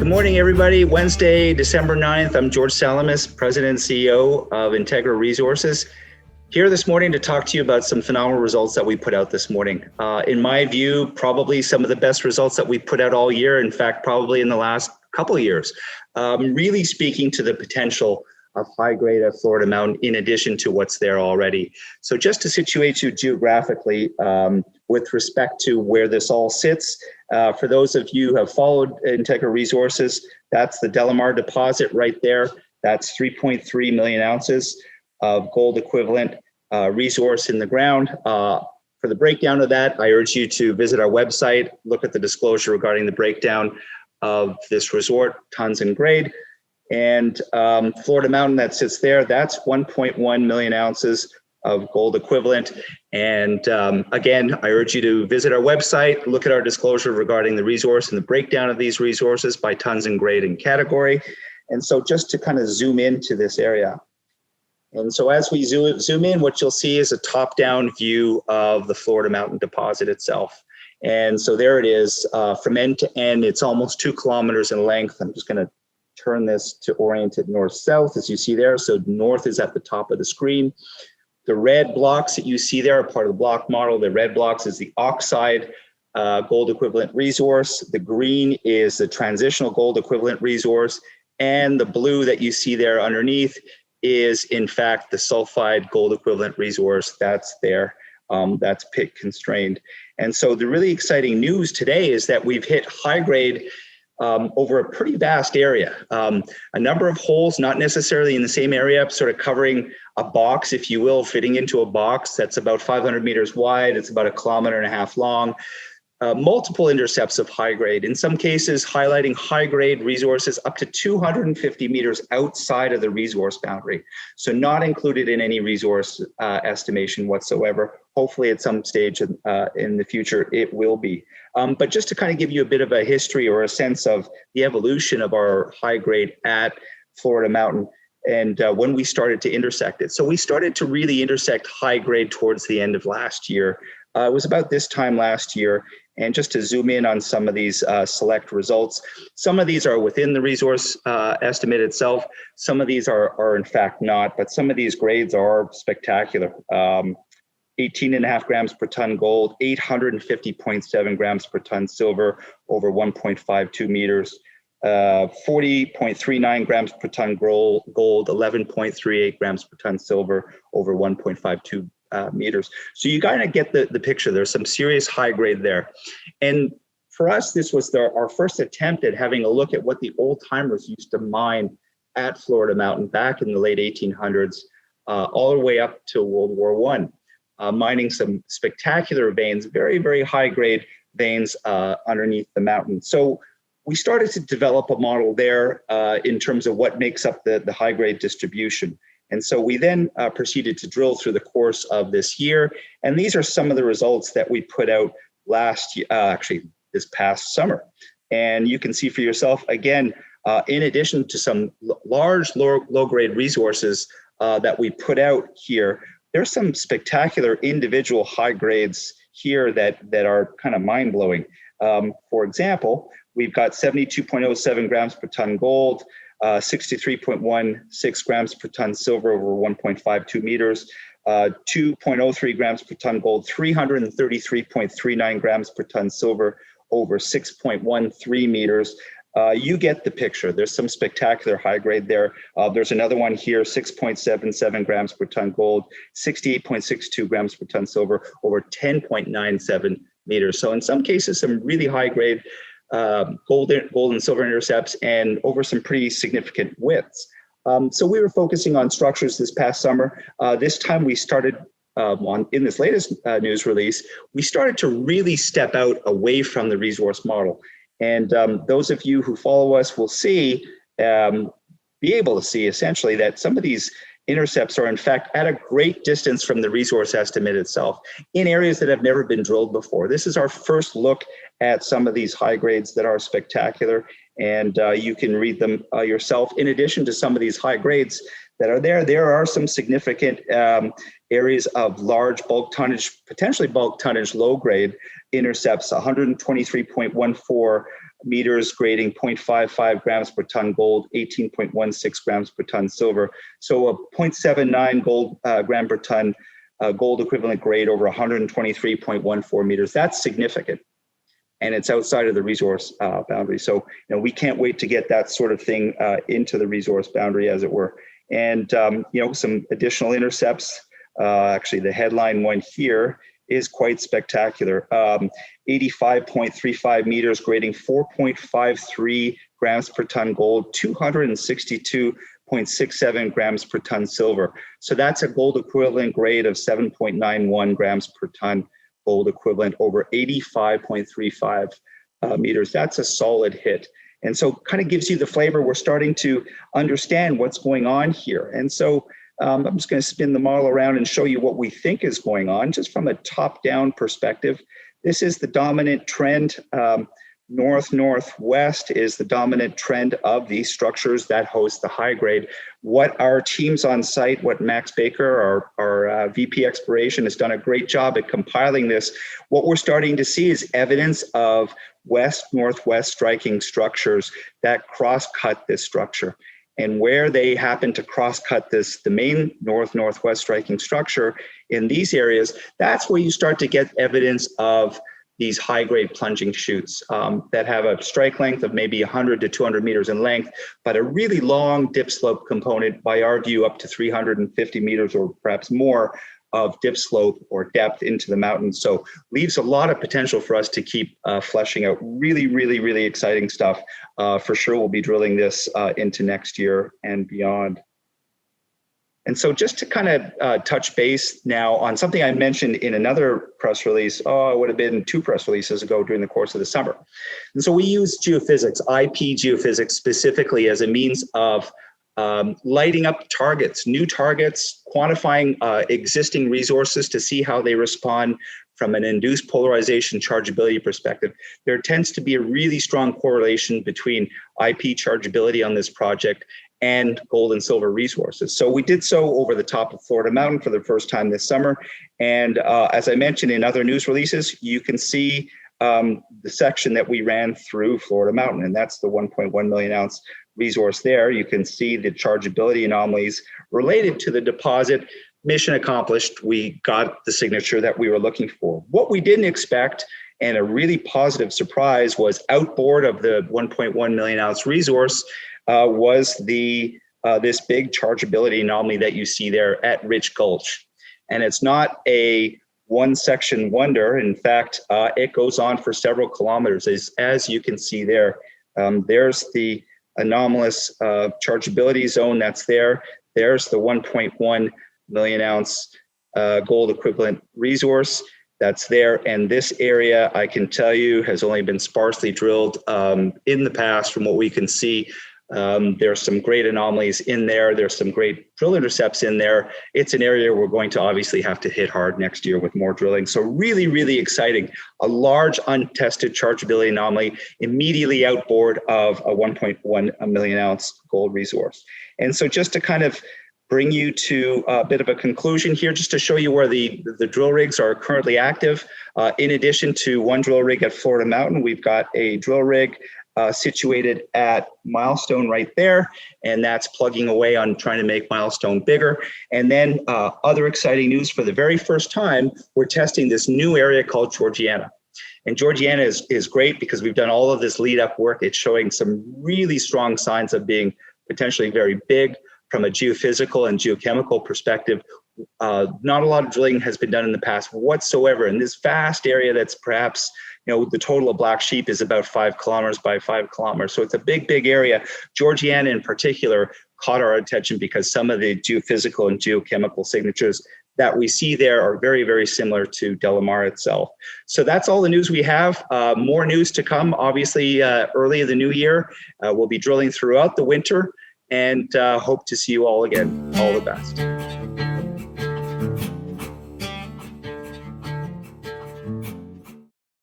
Good morning, everybody. Wednesday, December 9th. I'm George Salamis, President and CEO of Integra Resources. Here this morning to talk to you about some phenomenal results that we put out this morning. In my view, probably some of the best results that we put out all year. In fact, probably in the last couple of years. Really speaking to the potential of high grade at Florida Mountain in addition to what's there already. So just to situate you geographically with respect to where this all sits, for those of you who have followed Integra Resources, that's the DeLamar deposit right there. That's 3.3 million ounces of gold equivalent resource in the ground. For the breakdown of that, I urge you to visit our website, look at the disclosure regarding the breakdown of this resort, tons and grade. And Florida Mountain that sits there, that's 1.1 million ounces of gold equivalent. And again, I urge you to visit our website, look at our disclosure regarding the resource and the breakdown of these resources by tons and grade and category. And so just to kind of zoom into this area. And so as we zoom in, what you'll see is a top-down view of the Florida Mountain deposit itself. And so there it is, from end to end, it's almost 2 kilometers in length. I'm just gonna turn this to orient it north-south, as you see there. So north is at the top of the screen. The red blocks that you see there are part of the block model. The red blocks is the oxide gold equivalent resource. The green is the transitional gold equivalent resource. And the blue that you see there underneath is in fact the sulfide gold equivalent resource that's there. That's pit constrained. And so the really exciting news today is that we've hit high grade over a pretty vast area. A number of holes, not necessarily in the same area, sort of covering a box, if you will, fitting into a box that's about 500 meters wide. It's about 1.5 kilometers long. Multiple intercepts of high grade, in some cases highlighting high grade resources up to 250 meters outside of the resource boundary. So not included in any resource estimation whatsoever. Hopefully at some stage in the future, it will be. But just to kind of give you a bit of a history or a sense of the evolution of our high grade at Florida Mountain and when we started to intersect it. So we started to really intersect high grade towards the end of last year. It was about this time last year. And just to zoom in on some of these select results, some of these are within the resource estimate itself. Some of these are in fact not, but some of these grades are spectacular. 18.5 grams per ton gold, 850.7 grams per ton silver over 1.52 meters, 40.39 grams per ton gold, 11.38 grams per ton silver over 1.52 meters. So you kind of get the picture. There's some serious high grade there. And for us, this was our first attempt at having a look at what the old timers used to mine at Florida Mountain back in the late 1800s, all the way up to World War I, mining some spectacular veins, very, very high grade veins underneath the mountain. So we started to develop a model there in terms of what makes up the high grade distribution. And so we then proceeded to drill through the course of this year. And these are some of the results that we put out last year, actually this past summer. And you can see for yourself, again, in addition to some large low-grade resources that we put out here, there's some spectacular individual high grades here that are kind of mind-blowing. For example, we've got 72.07 grams per ton gold, 63.16 grams per ton silver over 1.52 meters, 2.03 grams per ton gold, 333.39 grams per ton silver over 6.13 meters. You get the picture. There's some spectacular high grade there. There's another one here, 6.77 grams per ton gold, 68.62 grams per ton silver over 10.97 meters. So in some cases, some really high grade gold and silver intercepts and over some pretty significant widths. So we were focusing on structures this past summer. This time we started in this latest news release, we started to really step out away from the resource model. And those of you who follow us will see, be able to see essentially that some of these intercepts are in fact at a great distance from the resource estimate itself in areas that have never been drilled before. This is our first look at some of these high grades that are spectacular, and you can read them yourself. In addition to some of these high grades that are there are some significant areas of large bulk tonnage, potentially bulk tonnage, low grade intercepts, 123.14 meters grading 0.55 grams per ton gold, 18.16 grams per ton silver. So a 0.79 gold gram per ton gold equivalent grade over 123.14 meters. That's significant. And it's outside of the resource boundary. So, we can't wait to get that sort of thing into the resource boundary, as it were. And, some additional intercepts. Actually, the headline one here is quite spectacular. 85.35 meters grading 4.53 grams per ton gold, 262.67 grams per ton silver. So that's a gold equivalent grade of 7.91 grams per ton gold equivalent over 85.35 meters. That's a solid hit. And so kind of gives you the flavor. We're starting to understand what's going on here. And so I'm just going to spin the model around and show you what we think is going on, just from a top-down perspective. This is the dominant trend. North-northwest is the dominant trend of these structures that host the high grade. What our teams on site, what Max Baker, our VP Exploration, has done a great job at compiling this. What we're starting to see is evidence of west-northwest striking structures that cross-cut this structure. And where they happen to cross-cut the main north-northwest striking structure in these areas, that's where you start to get evidence of these high-grade plunging chutes that have a strike length of maybe 100 to 200 meters in length, but a really long dip slope component, by our view, up to 350 meters or perhaps more of dip slope or depth into the mountains. So leaves a lot of potential for us to keep fleshing out really, really, really exciting stuff. For sure, we'll be drilling this into next year and beyond. And so just to kind of touch base now on something I mentioned in another press release, it would have been 2 press releases ago during the course of the summer. And so we use geophysics, IP geophysics specifically, as a means of lighting up targets, new targets, quantifying existing resources to see how they respond from an induced polarization chargeability perspective. There tends to be a really strong correlation between IP chargeability on this project and gold and silver resources. So we did so over the top of Florida Mountain for the first time this summer. And as I mentioned in other news releases, you can see the section that we ran through Florida Mountain, and that's the 1.1 million ounce resource there. You can see the chargeability anomalies related to the deposit. Mission accomplished. We got the signature that we were looking for. What we didn't expect, and a really positive surprise, was outboard of the 1.1 million ounce resource was this big chargeability anomaly that you see there at Rich Gulch. And it's not a one section wonder. In fact, it goes on for several kilometers. As you can see there, there's the anomalous chargeability zone that's there. There's the 1.1 million ounce gold equivalent resource that's there. And this area, I can tell you, has only been sparsely drilled in the past. From what we can see, there's some great anomalies in there. There's some great drill intercepts in there. It's an area we're going to obviously have to hit hard next year with more drilling. So really, really exciting. A large untested chargeability anomaly immediately outboard of a 1.1 million ounce gold resource. And so just to kind of bring you to a bit of a conclusion here, just to show you where the drill rigs are currently active. In addition to one drill rig at Florida Mountain, we've got a drill rig situated at Milestone right there, and that's plugging away on trying to make Milestone bigger. And then other exciting news, for the very first time, we're testing this new area called Georgiana. And Georgiana is great because we've done all of this lead up work. It's showing some really strong signs of being potentially very big from a geophysical and geochemical perspective. Not a lot of drilling has been done in the past whatsoever in this vast area that's perhaps, the total of Black Sheep is about 5 kilometers by 5 kilometers. So it's a big, big area. Georgiana in particular caught our attention because some of the geophysical and geochemical signatures that we see there are very, very similar to DeLamar itself. So that's all the news we have. More news to come, obviously, early in the new year. We'll be drilling throughout the winter, and hope to see you all again. All the best.